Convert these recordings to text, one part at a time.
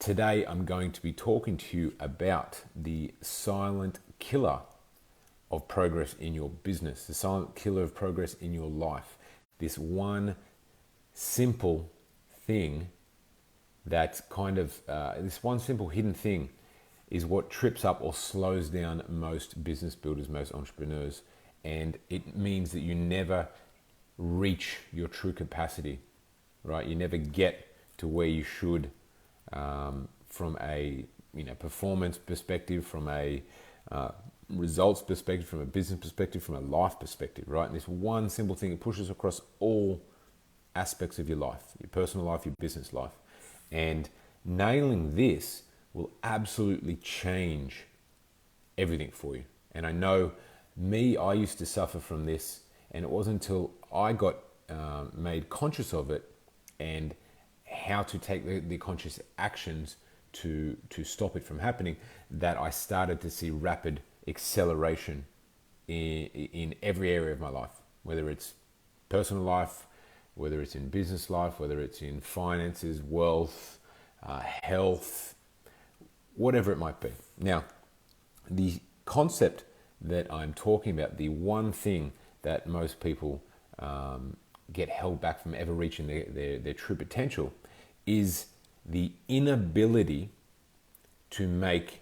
Today I'm going to be talking to you about the silent killer of progress in your business, the silent killer of progress in your life. This one simple thing that this one simple hidden thing is what trips up or slows down most business builders, most entrepreneurs. And it means that you never reach your true capacity, right? You never get to where you should from a performance perspective, from a results perspective, from a business perspective, from a life perspective, right? And this one simple thing, it pushes across all aspects of your life, your personal life, your business life. And nailing this will absolutely change everything for you. And I know I used to suffer from this, and it wasn't until I got made conscious of it and how to take the conscious actions to stop it from happening that I started to see rapid acceleration in every area of my life, whether it's personal life, whether it's in business life, whether it's in finances, wealth, health, whatever it might be. Now, the concept that I'm talking about, the one thing that most people get held back from ever reaching their true potential, is the inability to make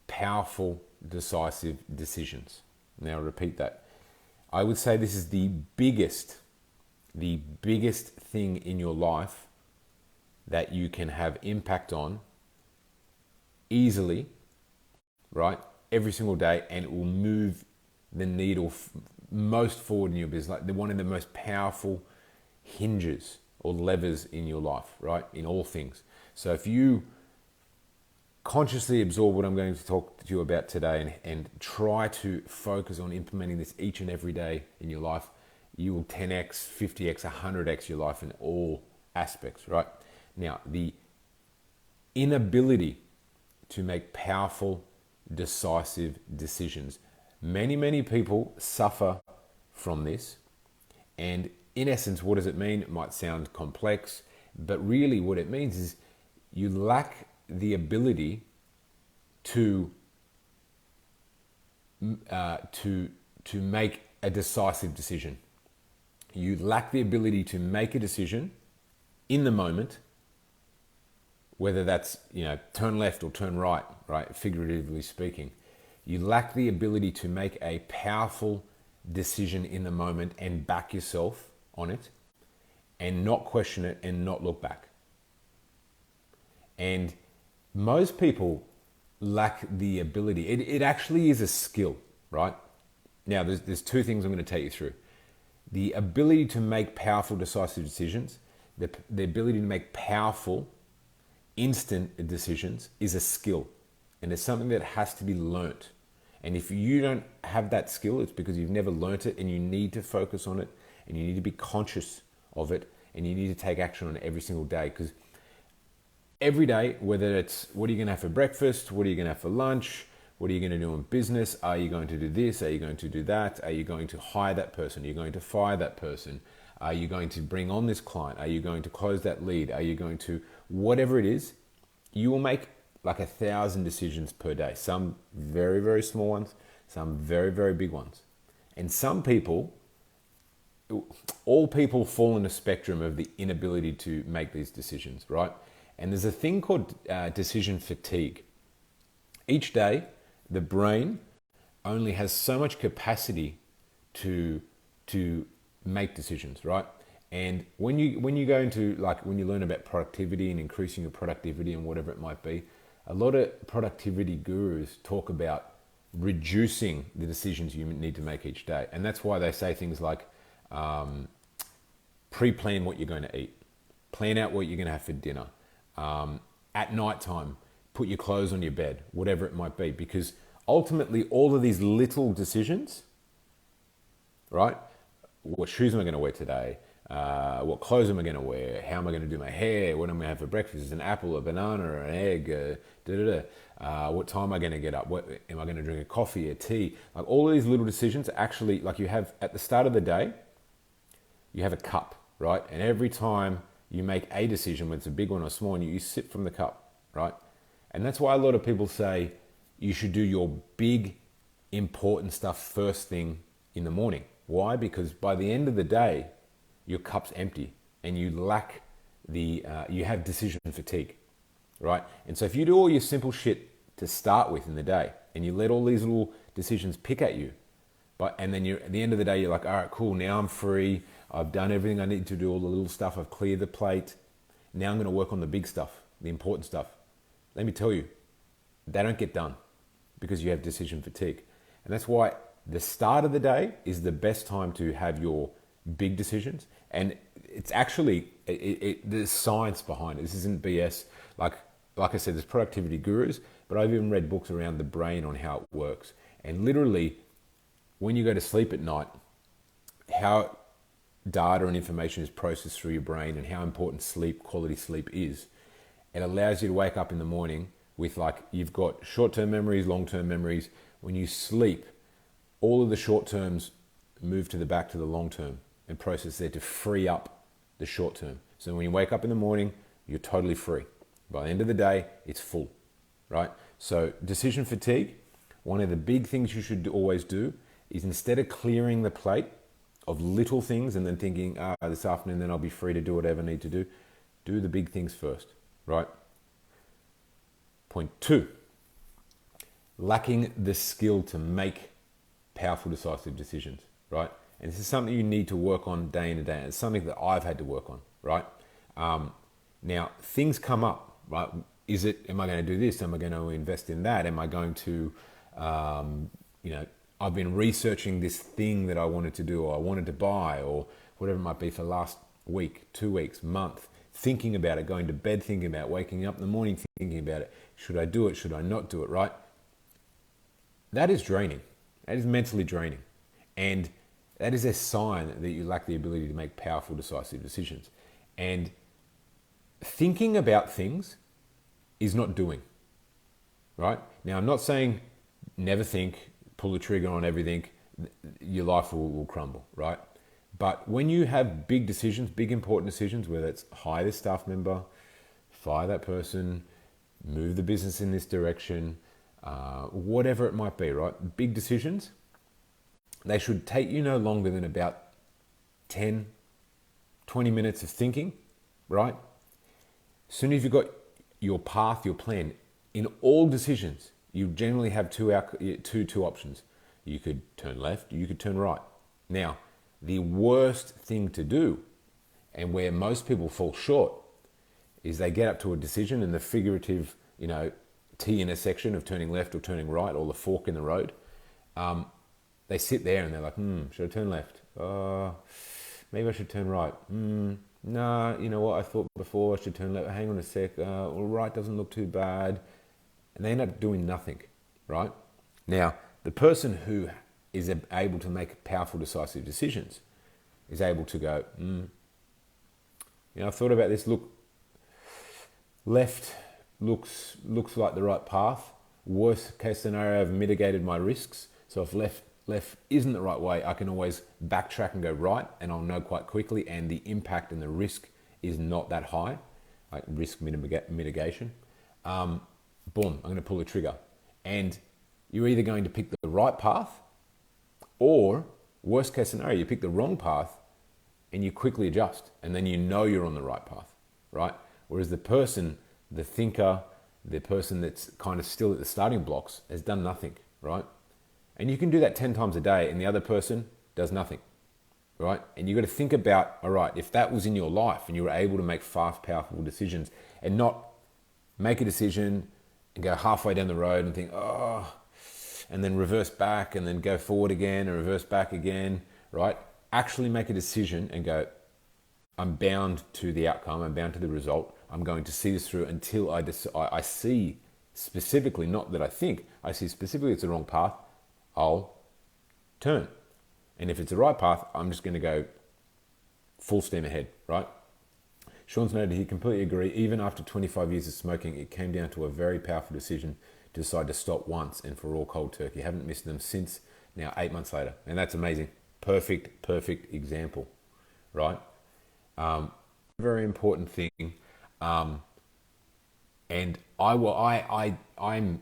powerful, decisive decisions. Now, repeat that. I would say this is the biggest thing in your life that you can have impact on easily, right? Every single day, and it will move the needle most forward in your business. Like one of the most powerful hinges or levers in your life, right? In all things. So if you consciously absorb what I'm going to talk to you about today and try to focus on implementing this each and every day in your life, you will 10x, 50x, 100x your life in all aspects, right? Now, the inability to make powerful, decisive decisions. Many people suffer from this. And in essence, what does it mean? It might sound complex, but really what it means is you lack the ability to make a decisive decision. You lack the ability to make a decision in the moment, whether that's turn left or turn right, figuratively speaking. You lack the ability to make a powerful decision in the moment and back yourself on it and not question it and not look back. And most people lack the ability. It actually is a skill, right? Now, there's two things I'm going to take you through. The ability to make powerful, decisive decisions, the ability to make powerful, instant decisions is a skill. And it's something that has to be learnt. And if you don't have that skill, it's because you've never learnt it, and you need to focus on it, and you need to be conscious of it, and you need to take action on it every single day. Because every day, whether it's what are you going to have for breakfast, what are you going to have for lunch, what are you going to do in business, are you going to do this, are you going to do that, are you going to hire that person, are you going to fire that person, are you going to bring on this client, are you going to close that lead, are you going to, whatever it is, you will make like 1,000 decisions per day. Some very, very small ones, some very, very big ones. And some people, all people fall in a spectrum of the inability to make these decisions, right? And there's a thing called decision fatigue. Each day, the brain only has so much capacity to make decisions, right? And when you go into, like, when you learn about productivity and increasing your productivity and whatever it might be, a lot of productivity gurus talk about reducing the decisions you need to make each day. And that's why they say things like pre-plan what you're going to eat, plan out what you're going to have for dinner. At nighttime, put your clothes on your bed, whatever it might be, because ultimately all of these little decisions, right? What shoes am I going to wear today? What clothes am I going to wear? How am I going to do my hair? What am I going to have for breakfast? Is it an apple, a banana, or an egg? What time am I going to get up? What am I going to drink? A coffee, a tea? Like all of these little decisions, actually, like you have at the start of the day, you have a cup, right? And every time you make a decision, whether it's a big one or a small one, you sip from the cup, right? And that's why a lot of people say you should do your big, important stuff first thing in the morning. Why? Because by the end of the day, your cup's empty and you lack you have decision fatigue, right? And so if you do all your simple shit to start with in the day and you let all these little decisions pick at you, and then at the end of the day, you're like, all right, cool, now I'm free. I've done everything I need to do, all the little stuff. I've cleared the plate. Now I'm going to work on the big stuff, the important stuff. Let me tell you, they don't get done because you have decision fatigue. And that's why the start of the day is the best time to have your big decisions. And it's actually, there's science behind it. This isn't BS. Like I said, there's productivity gurus, but I've even read books around the brain on how it works. And literally, when you go to sleep at night, how data and information is processed through your brain and how important quality sleep is. It allows you to wake up in the morning with, like, you've got short-term memories, long-term memories. When you sleep, all of the short terms move to the back to the long term and process there to free up the short term. So when you wake up in the morning, you're totally free. By the end of the day, it's full, right? So decision fatigue, one of the big things you should always do is, instead of clearing the plate of little things and then thinking, this afternoon then I'll be free to do whatever I need to do the big things first, right? Point 2, lacking the skill to make powerful, decisive decisions, right? And this is something you need to work on day in and day out. It's something that I've had to work on, right? Now, things come up, right? Am I going to do this? Am I going to invest in that? Am I going to, I've been researching this thing that I wanted to do or I wanted to buy or whatever it might be for the last week, 2 weeks, month, thinking about it, going to bed thinking about it, waking up in the morning thinking about it. Should I do it? Should I not do it, right? That is draining. That is mentally draining. And that is a sign that you lack the ability to make powerful, decisive decisions. And thinking about things is not doing, right? Now, I'm not saying never think, pull the trigger on everything, your life will crumble, right? But when you have big decisions, big important decisions, whether it's hire this staff member, fire that person, move the business in this direction, whatever it might be, right? Big decisions, they should take you no longer than about 10, 20 minutes of thinking, right? As soon as you've got your path, your plan, in all decisions, you generally have two options. You could turn left, you could turn right. Now, the worst thing to do, and where most people fall short, is they get up to a decision and the figurative, T intersection of turning left or turning right, or the fork in the road. They sit there and they're like, should I turn left? Maybe I should turn right. No, you know what? I thought before I should turn left. Hang on a sec. Well, right doesn't look too bad. And they end up doing nothing, right? Now, the person who is able to make powerful, decisive decisions is able to go, I thought about this. Look, left looks like the right path. Worst case scenario, I've mitigated my risks. So if left isn't the right way, I can always backtrack and go right, and I'll know quite quickly, and the impact and the risk is not that high, like risk mitigation. Boom, I'm going to pull the trigger. And you're either going to pick the right path, or worst case scenario, you pick the wrong path and you quickly adjust, and then you're on the right path, right? Whereas the person, the thinker, the person that's kind of still at the starting blocks has done nothing, right? And you can do that 10 times a day and the other person does nothing, right? And you've got to think about, all right, if that was in your life and you were able to make fast, powerful decisions and not make a decision and go halfway down the road and think, and then reverse back and then go forward again and reverse back again, right? Actually make a decision and go, I'm bound to the outcome, I'm bound to the result. I'm going to see this through until I see specifically, not that I see specifically it's the wrong path, I'll turn. And if it's the right path, I'm just going to go full steam ahead, right? Sean's noted he completely agree. Even after 25 years of smoking, it came down to a very powerful decision to decide to stop once and for all cold turkey. Haven't missed them since, now 8 months later. And that's amazing. Perfect example, right? Very important thing. And I'm,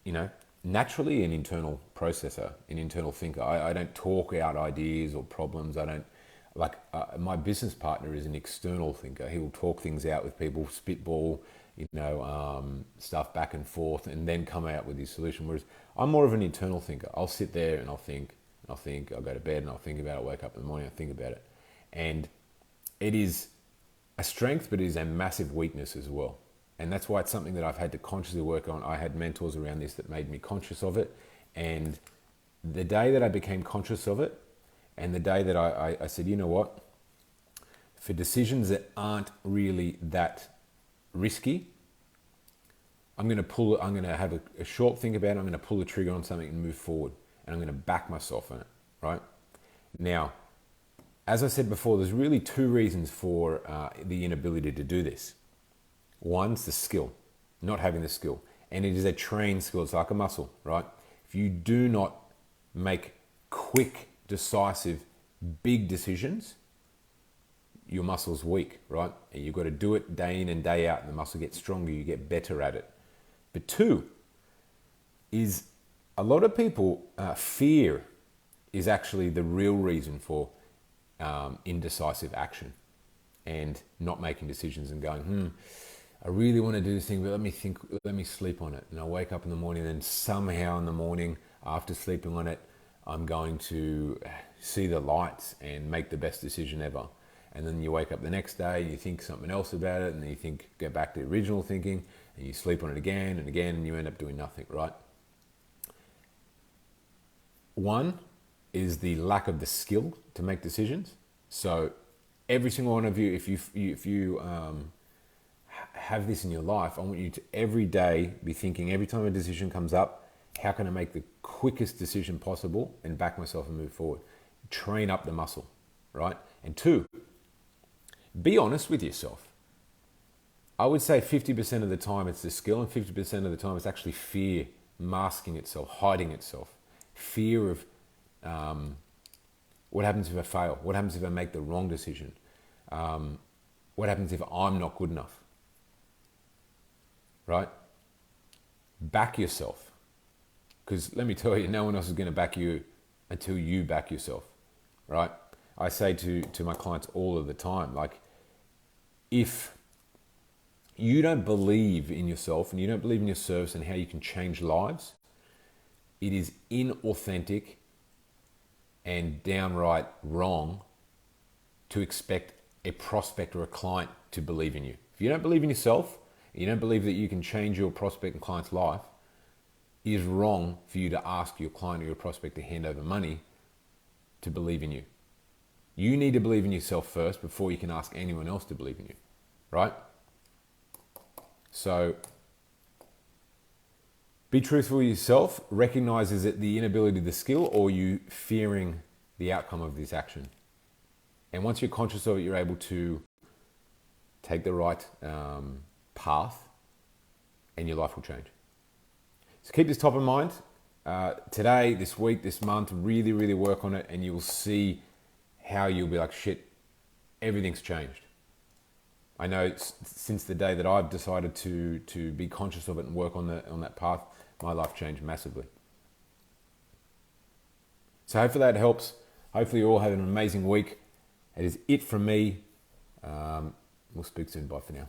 you know, naturally an internal processor, an internal thinker. I don't talk out ideas or problems. I don't like my business partner is an external thinker. He will talk things out with people, spitball, stuff back and forth, and then come out with his solution. Whereas I'm more of an internal thinker. I'll sit there and I'll think. I'll go to bed and I'll think about it. Wake up in the morning, I'll think about it, and it is a strength, but it is a massive weakness as well. And that's why it's something that I've had to consciously work on. I had mentors around this that made me conscious of it. And the day that I became conscious of it, and the day that I said, you know what, for decisions that aren't really that risky, I'm going to have a short think about it. I'm going to pull the trigger on something and move forward. And I'm going to back myself in it, right? Now, as I said before, there's really two reasons for the inability to do this. One's the skill, not having the skill. And it is a trained skill. It's like a muscle, right? If you do not make quick, decisive, big decisions, your muscle's weak, right? And you've got to do it day in and day out, and the muscle gets stronger, you get better at it. But two is a lot of people, fear is actually the real reason for indecisive action and not making decisions and going, I really want to do this thing, but let me sleep on it. And I wake up in the morning, and then somehow in the morning, after sleeping on it, I'm going to see the lights and make the best decision ever. And then you wake up the next day and you think something else about it, and then you go back to the original thinking, and you sleep on it again and again, and you end up doing nothing, right? One is the lack of the skill to make decisions. So every single one of you, if you have this in your life, I want you to every day be thinking, every time a decision comes up, how can I make the quickest decision possible and back myself and move forward? Train up the muscle, right? And two, be honest with yourself. I would say 50% of the time it's the skill, and 50% of the time it's actually fear masking itself, hiding itself. Fear of what happens if I fail? What happens if I make the wrong decision? What happens if I'm not good enough? Right? Back yourself. Because let me tell you, no one else is going to back you until you back yourself. Right? I say to my clients all of the time, like, if you don't believe in yourself and you don't believe in your service and how you can change lives, it is inauthentic and downright wrong to expect a prospect or a client to believe in you. If you don't believe in yourself, you don't believe that you can change your prospect and client's life, it is wrong for you to ask your client or your prospect to hand over money to believe in you. You need to believe in yourself first before you can ask anyone else to believe in you, right? So be truthful with yourself. Recognize, is it the inability to the skill, or you fearing the outcome of this action? And once you're conscious of it, you're able to take the right path, and your life will change. So keep this top of mind. Today, this week, this month, really, really work on it, and you will see how you'll be like, shit, everything's changed. I know since the day that I've decided to be conscious of it and work on that path, my life changed massively. So hopefully that helps. Hopefully you all have an amazing week. It is it from me. We'll speak soon. Bye for now.